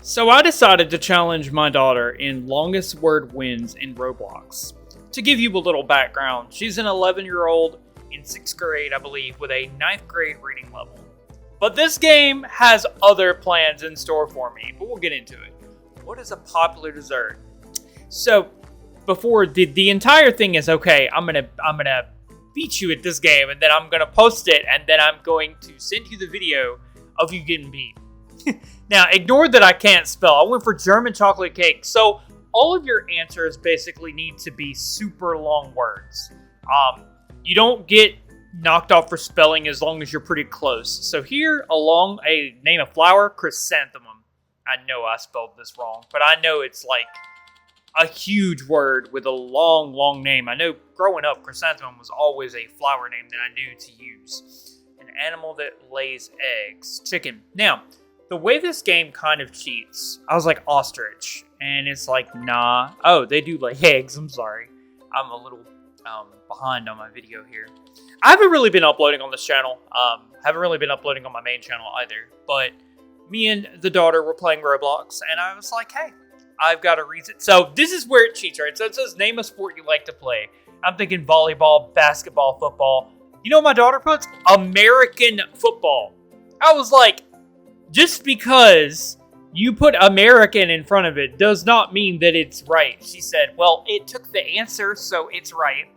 So I decided to challenge my daughter in longest word wins in Roblox. To give you a little background, she's an 11-year-old in 6th grade, I believe, with a 9th grade reading level. But this game has other plans in store for me, but we'll get into it. What is a popular dessert? So, before the entire thing is okay, I'm gonna beat you at this game, and then I'm gonna post it, and then I'm going to send you the video of you getting beat. Now, ignore that I can't spell. I went for German chocolate cake. So, all of your answers basically need to be super long words. You don't get knocked off for spelling as long as you're pretty close. So here, along a name of flower, chrysanthemum. I know I spelled this wrong, but I know it's like a huge word with a long, long name. I know growing up, chrysanthemum was always a flower name that I knew to use. An animal that lays eggs. Chicken. Now, the way this game kind of cheats, I was like ostrich, and it's like, nah. Oh, they do lay eggs. I'm sorry. I'm a little behind on my video here. I haven't really been uploading on this channel. Haven't really been uploading on my main channel either. But me and the daughter were playing Roblox, and I was like, hey, I've got a reason. So this is where it cheats, right? So it says, name a sport you like to play. I'm thinking volleyball, basketball, football. You know what my daughter puts? American football. I was like, just because you put American in front of it does not mean that it's right. She said, well, it took the answer, so it's right.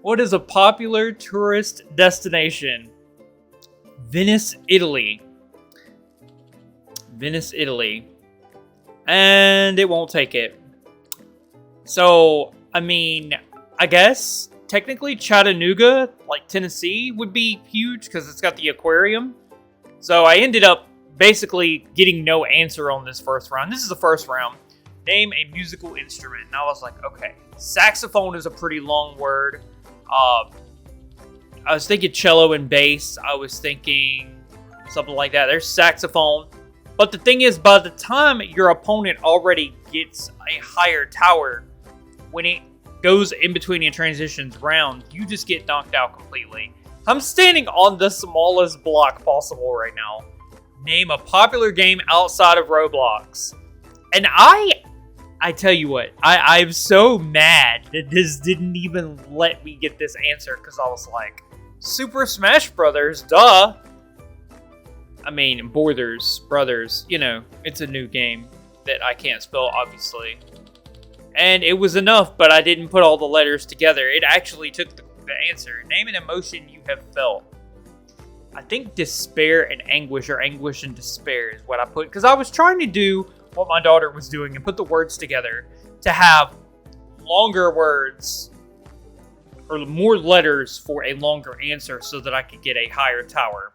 What is a popular tourist destination? Venice, Italy. Venice, Italy. And it won't take it. So, I mean, I guess technically Chattanooga, like Tennessee, would be huge because it's got the aquarium. So I ended up basically getting no answer on this first round. This is the first round. Name a musical instrument. And I was like, okay, saxophone is a pretty long word. I was thinking cello and bass. I was thinking something like that. There's saxophone. But the thing is, by the time your opponent already gets a higher tower, when it goes in between and transitions round, you just get knocked out completely. I'm standing on the smallest block possible right now. Name a popular game outside of Roblox. And I tell you what, I'm so mad that this didn't even let me get this answer, because I was like, Super Smash Brothers, duh. I mean, Brothers, you know, it's a new game that I can't spell, obviously. And it was enough, but I didn't put all the letters together. It actually took the answer. Name an emotion you have felt. I think despair and anguish, or anguish and despair is what I put, because I was trying to do what my daughter was doing and put the words together to have longer words or more letters for a longer answer so that I could get a higher tower.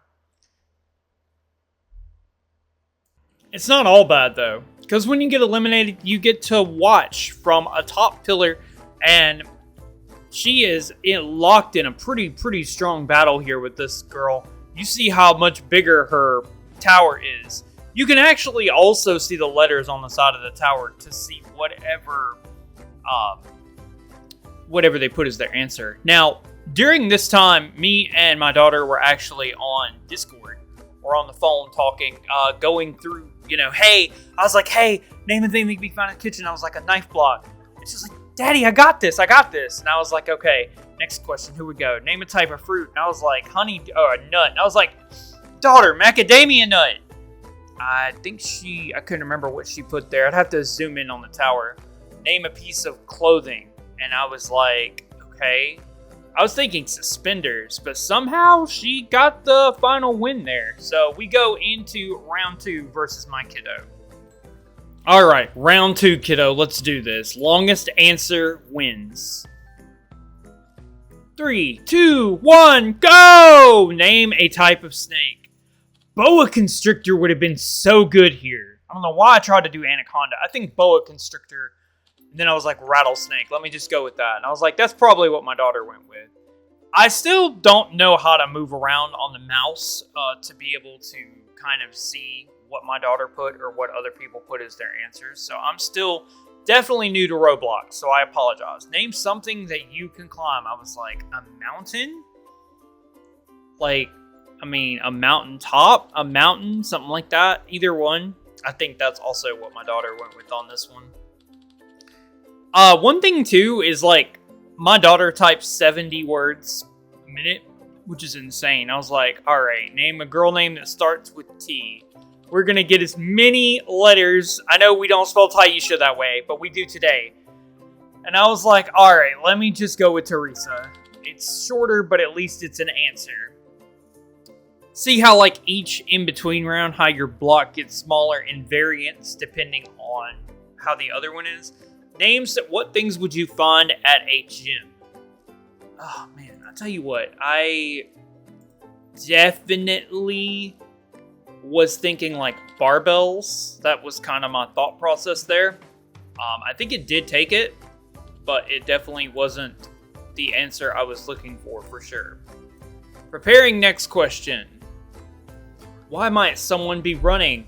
It's not all bad though, because when you get eliminated, you get to watch from a top pillar, and she is locked in a pretty strong battle here with this girl. You see how much bigger her tower is. You can actually also see the letters on the side of the tower to see whatever they put as their answer. Now, during this time, me and my daughter were actually on Discord. We're on the phone talking, going through, you know, hey, I was like, hey, name a thing that can be found in the kitchen. I was like, a knife block. And she's like, Daddy, I got this. And I was like, okay, next question, here we go. Name a type of fruit. And I was like, a nut. And I was like, daughter, macadamia nut. I couldn't remember what she put there. I'd have to zoom in on the tower. Name a piece of clothing. And I was like, okay. I was thinking suspenders, but somehow she got the final win there. So we go into round 2 versus my kiddo. All right, round 2, kiddo. Let's do this. Longest answer wins. 3, 2, 1, go! Name a type of snake. Boa constrictor would have been so good here. I don't know why I tried to do anaconda. I think boa constrictor. And then I was like, rattlesnake. Let me just go with that. And I was like, that's probably what my daughter went with. I still don't know how to move around on the mouse to be able to kind of see what my daughter put or what other people put as their answers. So I'm still definitely new to Roblox, so I apologize. Name something that you can climb. I was like, a mountain? Like, I mean, a mountaintop, a mountain, something like that. Either one. I think that's also what my daughter went with on this one. One thing too is like my daughter types 70 words a minute, which is insane. I was like, all right, name a girl name that starts with T. We're gonna get as many letters. I know we don't spell Taisha that way, but we do today. And I was like, all right, let me just go with Teresa. It's shorter, but at least it's an answer. See how like each in-between round, how your block gets smaller in variance depending on how the other one is? Names that what things would you find at a gym? Oh man, I'll tell you what, I definitely was thinking like barbells. That was kind of my thought process there. I think it did take it, but it definitely wasn't the answer I was looking for sure. Preparing next question. Why might someone be running?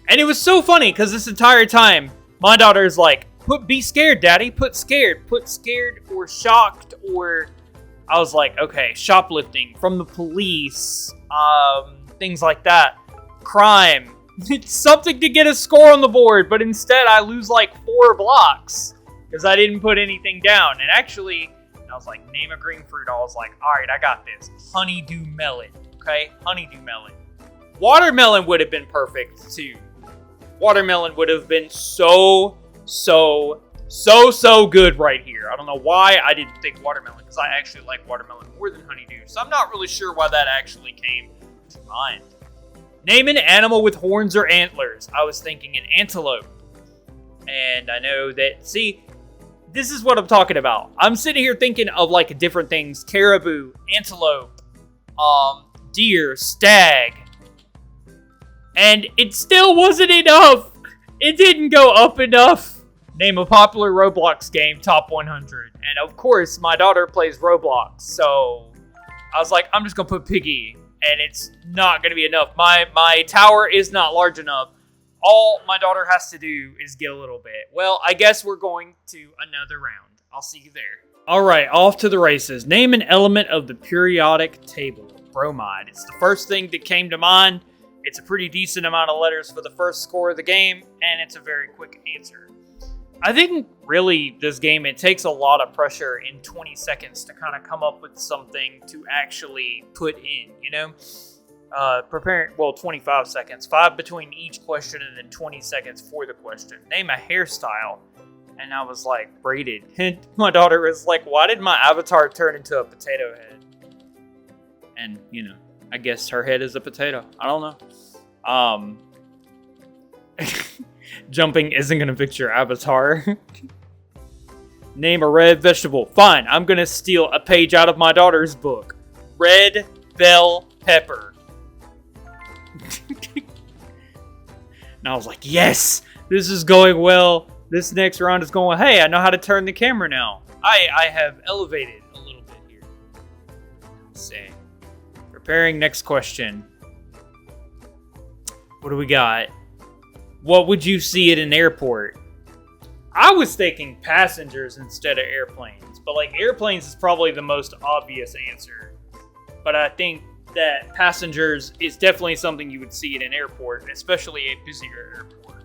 And it was so funny because this entire time, my daughter is like, be scared, daddy, put scared or shocked, or I was like, okay, shoplifting, from the police, things like that, crime. It's something to get a score on the board, but instead I lose like 4 blocks because I didn't put anything down. And actually, I was like, name a green fruit. I was like, all right, I got this. Honeydew melon, okay? Honeydew melon. Watermelon would have been perfect too. Watermelon would have been so good right here. I don't know why I didn't think watermelon, because I actually like watermelon more than honeydew. So I'm not really sure why that actually came to mind. Name an animal with horns or antlers. I was thinking an antelope. And I know that, see, this is what I'm talking about. I'm sitting here thinking of like different things. Caribou, antelope, deer, stag. And it still wasn't enough. It didn't go up enough. Name a popular Roblox game, top 100. And of course, my daughter plays Roblox. So I was like, I'm just going to put Piggy. And it's not going to be enough. My tower is not large enough. All my daughter has to do is get a little bit. Well, I guess we're going to another round. I'll see you there. All right, off to the races. Name an element of the periodic table. Bromide. It's the first thing that came to mind. It's a pretty decent amount of letters for the first score of the game, and it's a very quick answer. I think, really, this game, it takes a lot of pressure in 20 seconds to kind of come up with something to actually put in, you know? 25 seconds. 5 between each question, and then 20 seconds for the question. Name a hairstyle. And I was like, braided. And my daughter was like, why did my avatar turn into a potato head? And, you know, I guess her head is a potato. I don't know. Jumping isn't going to fix your avatar. Name a red vegetable. Fine, I'm going to steal a page out of my daughter's book. Red bell pepper. And I was like, yes, this is going well. This next round is going, hey, I know how to turn the camera now. I have elevated a little bit here. Let's see. Preparing next question. What do we got? What would you see at an airport? I was thinking passengers instead of airplanes. But like airplanes is probably the most obvious answer. But I think that passengers is definitely something you would see at an airport, especially a busier airport.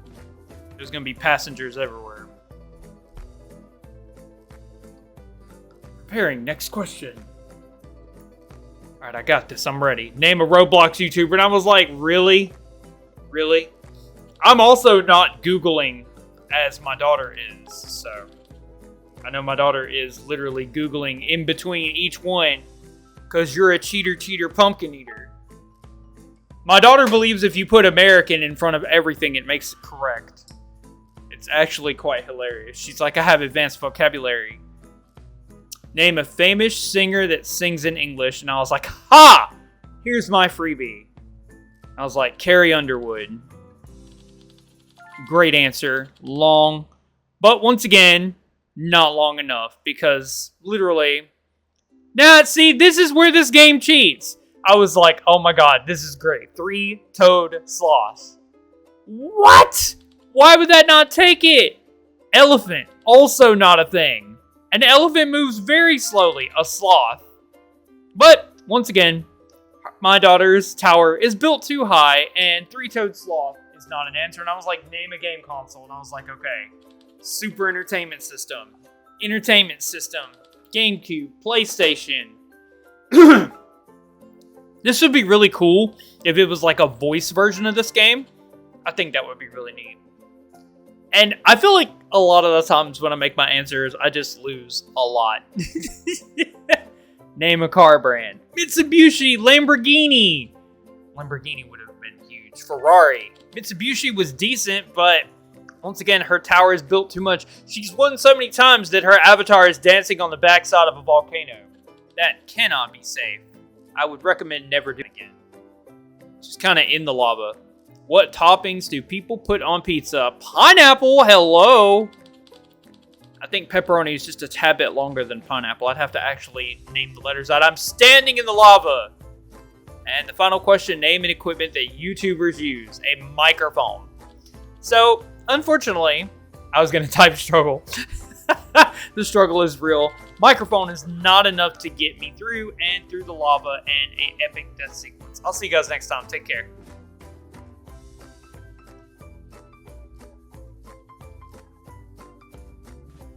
There's going to be passengers everywhere. Preparing next question. Alright, I got this. I'm ready. Name a Roblox YouTuber. And I was like, really? Really? I'm also not Googling as my daughter is. So, I know my daughter is literally Googling in between each one. Because you're a cheater, pumpkin eater. My daughter believes if you put American in front of everything, it makes it correct. It's actually quite hilarious. She's like, I have advanced vocabulary. Name a famous singer that sings in English. And I was like, ha! Here's my freebie. I was like, Carrie Underwood. Great answer. Long. But once again, not long enough. Because literally... Now, see, this is where this game cheats. I was like, oh my god, this is great. 3-toed sloth. What? Why would that not take it? Elephant. Also not a thing. An elephant moves very slowly. A sloth. But, once again, My daughter's tower is built too high, and three-toed sloth is not an answer. And I was like, name a game console. And I was like, okay. Super Entertainment System. Entertainment System. GameCube. PlayStation. This would be really cool if it was like a voice version of this game. I think that would be really neat. And I feel like a lot of the times when I make my answers, I just lose a lot. Name a car brand. Mitsubishi, Lamborghini. Lamborghini would have been huge. Ferrari. Mitsubishi was decent, but once again, her tower is built too much. She's won so many times that her avatar is dancing on the backside of a volcano. That cannot be safe. I would recommend never doing it again. She's kind of in the lava. What toppings do people put on pizza? Pineapple, hello. I think pepperoni is just a tad bit longer than pineapple. I'd have to actually name the letters out. I'm standing in the lava. And the final question, name an equipment that YouTubers use. A microphone. So, unfortunately, I was going to type struggle. The struggle is real. Microphone is not enough to get me through and through the lava and an epic death sequence. I'll see you guys next time. Take care.